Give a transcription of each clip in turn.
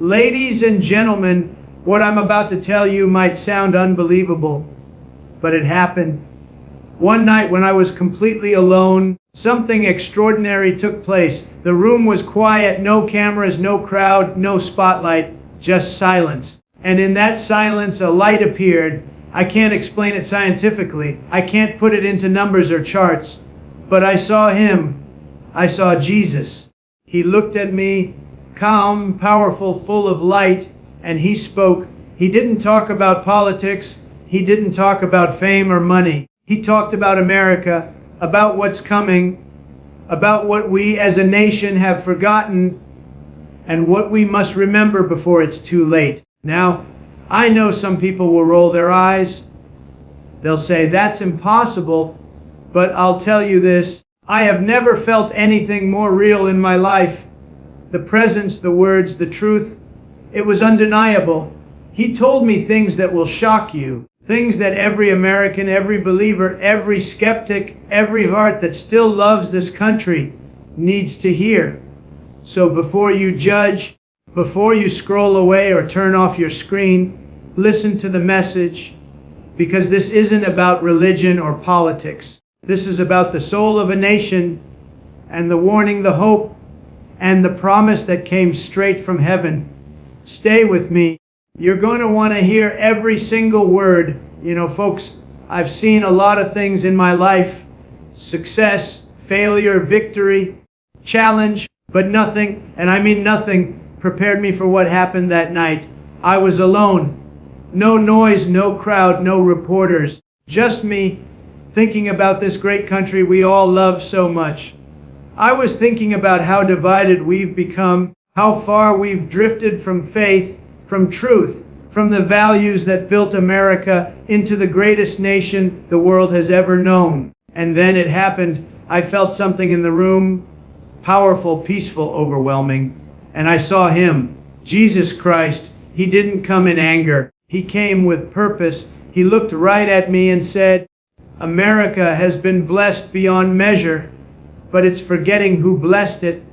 Ladies and gentlemen, what I'm about to tell you might sound unbelievable, but it happened. One night when I was completely alone, something extraordinary took place. The room was quiet, no cameras, no crowd, no spotlight, just silence. And in that silence, a light appeared. I can't explain it scientifically. I can't put it into numbers or charts. But I saw him. I saw Jesus. He looked at me, calm, powerful, full of light, and he spoke. He didn't talk about politics. He didn't talk about fame or money. He talked about America, about what's coming, about what we as a nation have forgotten, and what we must remember before it's too late. Now, I know some people will roll their eyes. They'll say, that's impossible. But I'll tell you this, I have never felt anything more real in my life. The presence, the words, the truth, it was undeniable. He told me things that will shock you, things that every American, every believer, every skeptic, every heart that still loves this country needs to hear. So before you judge, before you scroll away or turn off your screen, listen to the message, because this isn't about religion or politics. This is about the soul of a nation and the warning, the hope, and the promise that came straight from heaven. Stay with me. You're going to want to hear every single word. You know, folks, I've seen a lot of things in my life. Success, failure, victory, challenge, but nothing, and I mean nothing, prepared me for what happened that night. I was alone. No noise, no crowd, no reporters. Just me, thinking about this great country we all love so much. I was thinking about how divided we've become, how far we've drifted from faith, from truth, from the values that built America into the greatest nation the world has ever known. And then it happened. I felt something in the room, powerful, peaceful, overwhelming. And I saw him, Jesus Christ. He didn't come in anger. He came with purpose. He looked right at me and said, America has been blessed beyond measure, but it's forgetting who blessed it.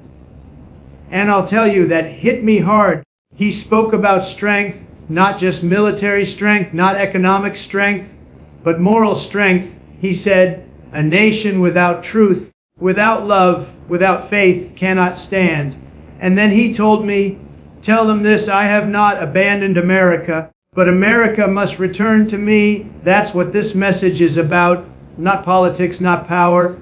And I'll tell you, that hit me hard. He spoke about strength, not just military strength, not economic strength, but moral strength. He said, a nation without truth, without love, without faith cannot stand. And then he told me, tell them this, I have not abandoned America, but America must return to me. That's what this message is about. Not politics, not power,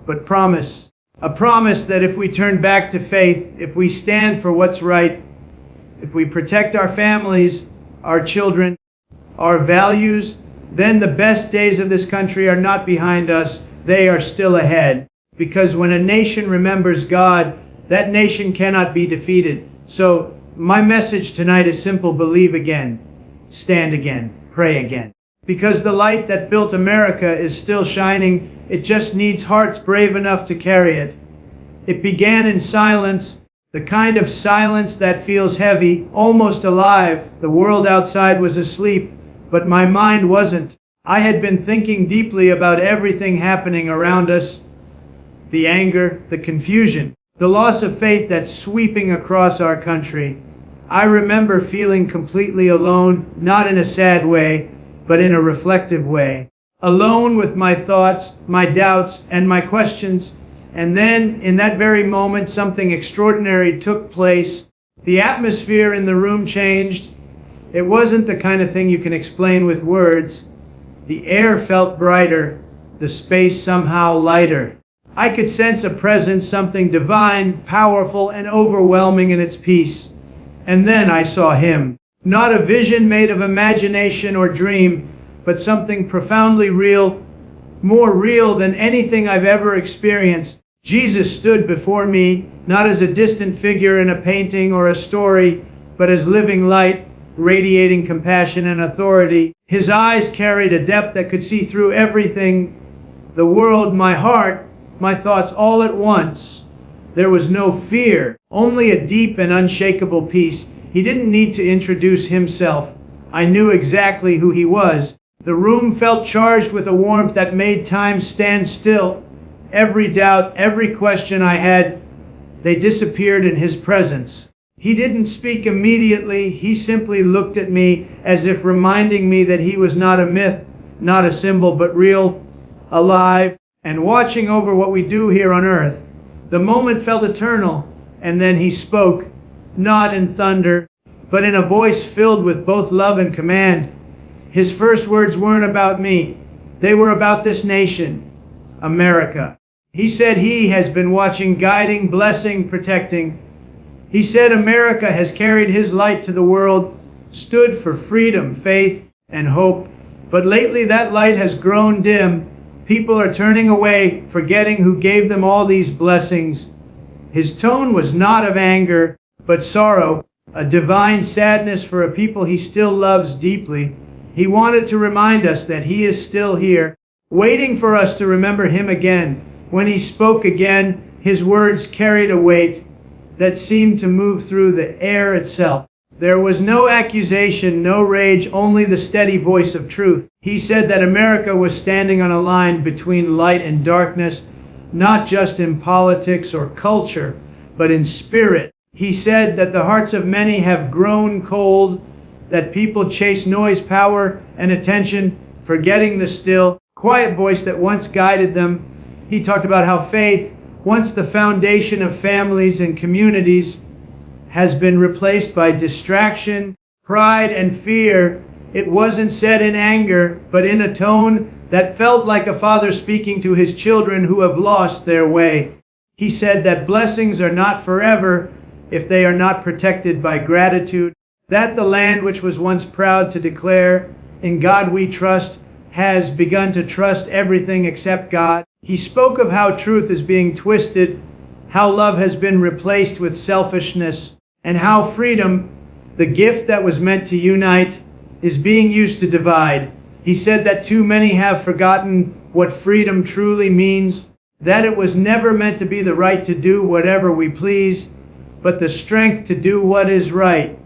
but promise. A promise that if we turn back to faith, if we stand for what's right, if we protect our families, our children, our values, then the best days of this country are not behind us. They are still ahead. Because when a nation remembers God, that nation cannot be defeated. So my message tonight is simple. Believe again. Stand again. Pray again. Because the light that built America is still shining. It just needs hearts brave enough to carry it. It began in silence, the kind of silence that feels heavy, almost alive. The world outside was asleep, but my mind wasn't. I had been thinking deeply about everything happening around us. The anger, the confusion, the loss of faith that's sweeping across our country. I remember feeling completely alone, not in a sad way, but in a reflective way. Alone with my thoughts, my doubts, and my questions. And then, in that very moment, something extraordinary took place. The atmosphere in the room changed. It wasn't the kind of thing you can explain with words. The air felt brighter, the space somehow lighter. I could sense a presence, something divine, powerful, and overwhelming in its peace. And then I saw him. Not a vision made of imagination or dream, but something profoundly real, more real than anything I've ever experienced. Jesus stood before me, not as a distant figure in a painting or a story, but as living light, radiating compassion and authority. His eyes carried a depth that could see through everything, the world, my heart, my thoughts all at once. There was no fear, only a deep and unshakable peace. He didn't need to introduce himself. I knew exactly who he was. The room felt charged with a warmth that made time stand still. Every doubt, every question I had, they disappeared in his presence. He didn't speak immediately. He simply looked at me as if reminding me that he was not a myth, not a symbol, but real, alive, and watching over what we do here on earth. The moment felt eternal, and then he spoke, not in thunder, but in a voice filled with both love and command. His first words weren't about me. They were about this nation, America. He said he has been watching, guiding, blessing, protecting. He said America has carried his light to the world, stood for freedom, faith, and hope. But lately that light has grown dim. People are turning away, forgetting who gave them all these blessings. His tone was not of anger, but sorrow, a divine sadness for a people he still loves deeply. He wanted to remind us that he is still here, waiting for us to remember him again. When he spoke again, his words carried a weight that seemed to move through the air itself. There was no accusation, no rage, only the steady voice of truth. He said that America was standing on a line between light and darkness, not just in politics or culture, but in spirit. He said that the hearts of many have grown cold, that people chase noise, power, and attention, forgetting the still, quiet voice that once guided them. He talked about how faith, once the foundation of families and communities, has been replaced by distraction, pride, and fear. It wasn't said in anger, but in a tone that felt like a father speaking to his children who have lost their way. He said that blessings are not forever if they are not protected by gratitude, that the land which was once proud to declare, "In God we trust," has begun to trust everything except God. He spoke of how truth is being twisted, how love has been replaced with selfishness, and how freedom, the gift that was meant to unite, is being used to divide. He said that too many have forgotten what freedom truly means, that it was never meant to be the right to do whatever we please, but the strength to do what is right.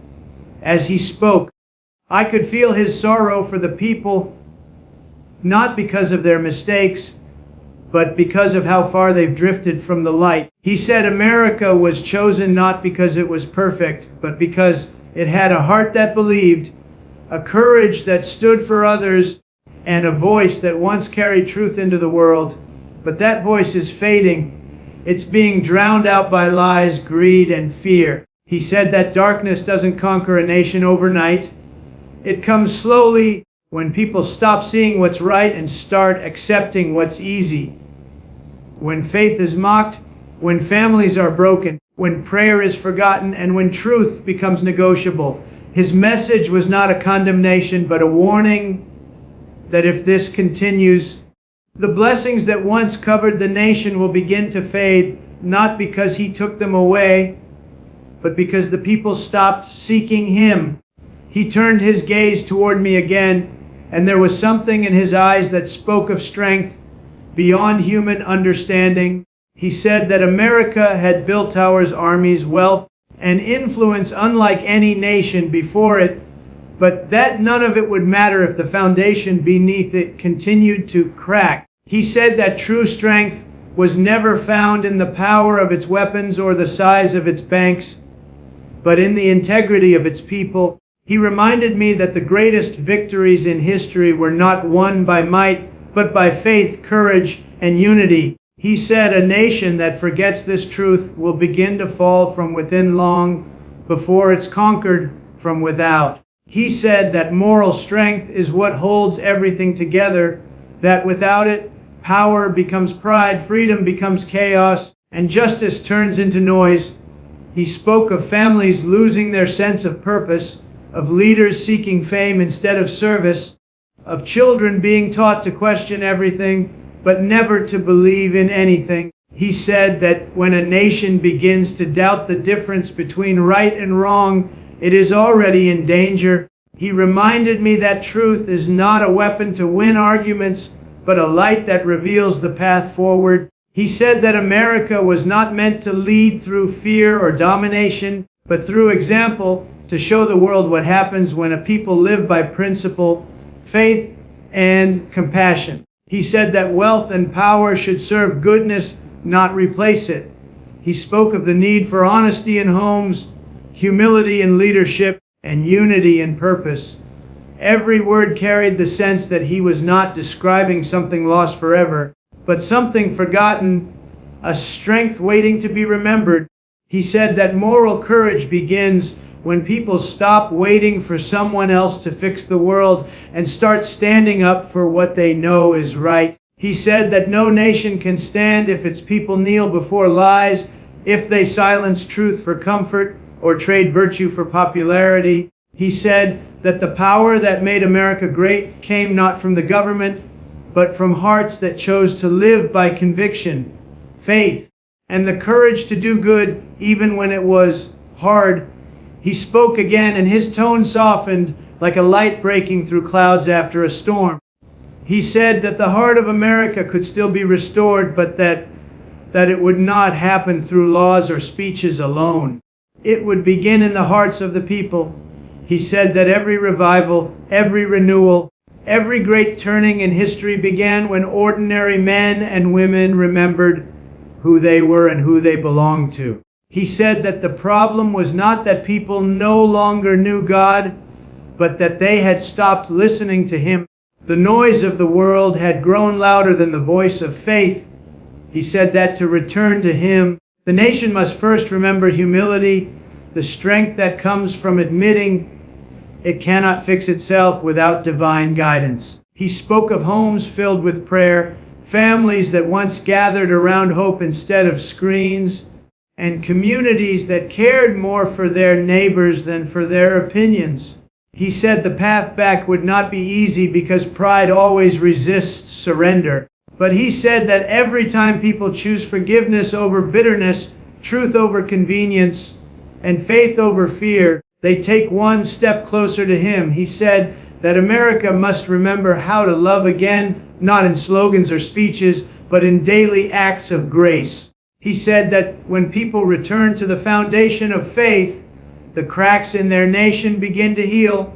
As he spoke, I could feel his sorrow for the people, not because of their mistakes, but because of how far they've drifted from the light. He said America was chosen not because it was perfect, but because it had a heart that believed, a courage that stood for others, and a voice that once carried truth into the world. But that voice is fading. It's being drowned out by lies, greed, and fear. He said that darkness doesn't conquer a nation overnight. It comes slowly, when people stop seeing what's right and start accepting what's easy. When faith is mocked, when families are broken, when prayer is forgotten, and when truth becomes negotiable. His message was not a condemnation, but a warning that if this continues, the blessings that once covered the nation will begin to fade, not because he took them away, but because the people stopped seeking him. He turned his gaze toward me again, and there was something in his eyes that spoke of strength beyond human understanding. He said that America had built towers, armies, wealth, and influence unlike any nation before it, but that none of it would matter if the foundation beneath it continued to crack. He said that true strength was never found in the power of its weapons or the size of its banks, but in the integrity of its people. He reminded me that the greatest victories in history were not won by might, but by faith, courage, and unity. He said a nation that forgets this truth will begin to fall from within long before it's conquered from without. He said that moral strength is what holds everything together, that without it, power becomes pride, freedom becomes chaos, and justice turns into noise. He spoke of families losing their sense of purpose, of leaders seeking fame instead of service, of children being taught to question everything, but never to believe in anything. He said that when a nation begins to doubt the difference between right and wrong, it is already in danger. He reminded me that truth is not a weapon to win arguments, but a light that reveals the path forward. He said that America was not meant to lead through fear or domination, but through example, to show the world what happens when a people live by principle, faith, and compassion. He said that wealth and power should serve goodness, not replace it. He spoke of the need for honesty in homes, humility in leadership, and unity in purpose. Every word carried the sense that he was not describing something lost forever, but something forgotten, a strength waiting to be remembered. He said that moral courage begins when people stop waiting for someone else to fix the world and start standing up for what they know is right. He said that no nation can stand if its people kneel before lies, if they silence truth for comfort or trade virtue for popularity. He said that the power that made America great came not from the government, but from hearts that chose to live by conviction, faith, and the courage to do good even when it was hard. He spoke again, and his tone softened like a light breaking through clouds after a storm. He said that the heart of America could still be restored, but that it would not happen through laws or speeches alone. It would begin in the hearts of the people. He said that every revival, every renewal, every great turning in history began when ordinary men and women remembered who they were and who they belonged to. He said that the problem was not that people no longer knew God, but that they had stopped listening to Him. The noise of the world had grown louder than the voice of faith. He said that to return to Him, the nation must first remember humility, the strength that comes from admitting it cannot fix itself without divine guidance. He spoke of homes filled with prayer, families that once gathered around hope instead of screens, and communities that cared more for their neighbors than for their opinions. He said the path back would not be easy because pride always resists surrender. But he said that every time people choose forgiveness over bitterness, truth over convenience, and faith over fear, they take one step closer to Him. He said that America must remember how to love again, not in slogans or speeches, but in daily acts of grace. He said that when people return to the foundation of faith, the cracks in their nation begin to heal.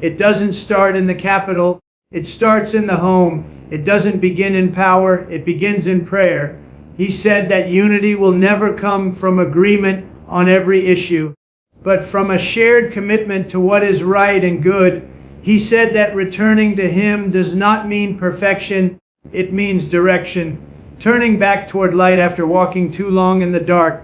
It doesn't start in the Capitol. It starts in the home. It doesn't begin in power. It begins in prayer. He said that unity will never come from agreement on every issue, but from a shared commitment to what is right and good. He said that returning to Him does not mean perfection. It means direction, turning back toward light after walking too long in the dark.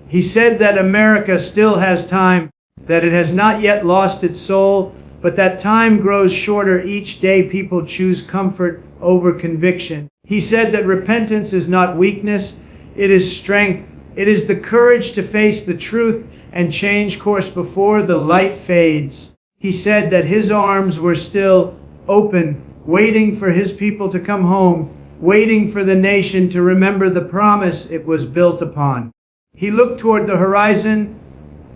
He said that America still has time, that it has not yet lost its soul, but that time grows shorter each day people choose comfort over conviction. He said that repentance is not weakness, it is strength. It is the courage to face the truth and change course before the light fades. He said that His arms were still open, waiting for His people to come home, waiting for the nation to remember the promise it was built upon. He looked toward the horizon,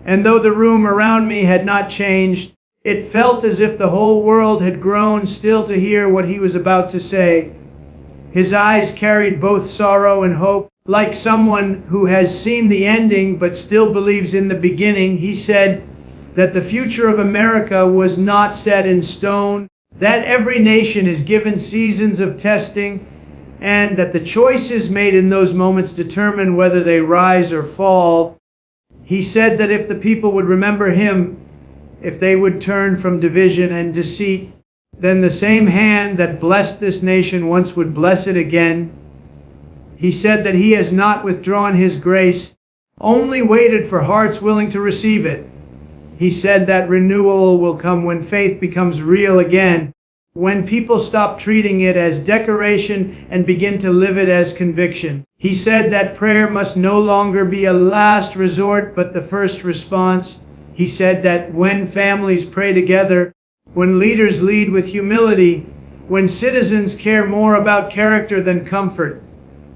and though the room around me had not changed, it felt as if the whole world had grown still to hear what he was about to say. His eyes carried both sorrow and hope. Like someone who has seen the ending but still believes in the beginning, he said that the future of America was not set in stone, that every nation is given seasons of testing, and that the choices made in those moments determine whether they rise or fall. He said that if the people would remember Him, if they would turn from division and deceit, then the same hand that blessed this nation once would bless it again. He said that He has not withdrawn His grace, only waited for hearts willing to receive it. He said that renewal will come when faith becomes real again, when people stop treating it as decoration and begin to live it as conviction. He said that prayer must no longer be a last resort, but the first response. He said that when families pray together, when leaders lead with humility, when citizens care more about character than comfort,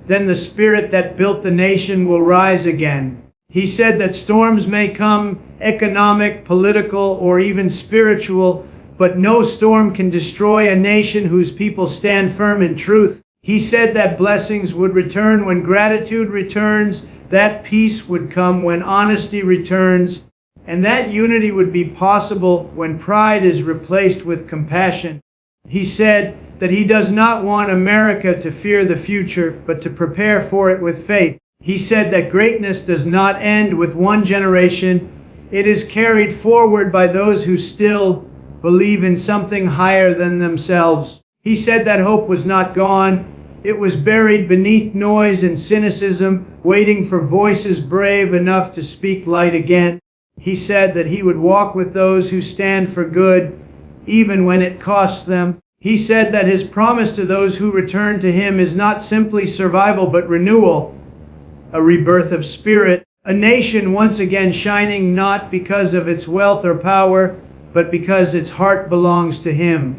then the spirit that built the nation will rise again. He said that storms may come, economic, political, or even spiritual, but no storm can destroy a nation whose people stand firm in truth. He said that blessings would return when gratitude returns, that peace would come when honesty returns, and that unity would be possible when pride is replaced with compassion. He said that he does not want America to fear the future, but to prepare for it with faith. He said that greatness does not end with one generation, It is carried forward by those who still believe in something higher than themselves. He said that hope was not gone. It was buried beneath noise and cynicism, waiting for voices brave enough to speak light again. He said that he would walk with those who stand for good, even when it costs them. He said that his promise to those who return to him is not simply survival but renewal, a rebirth of spirit, a nation once again shining not because of its wealth or power, but because its heart belongs to him.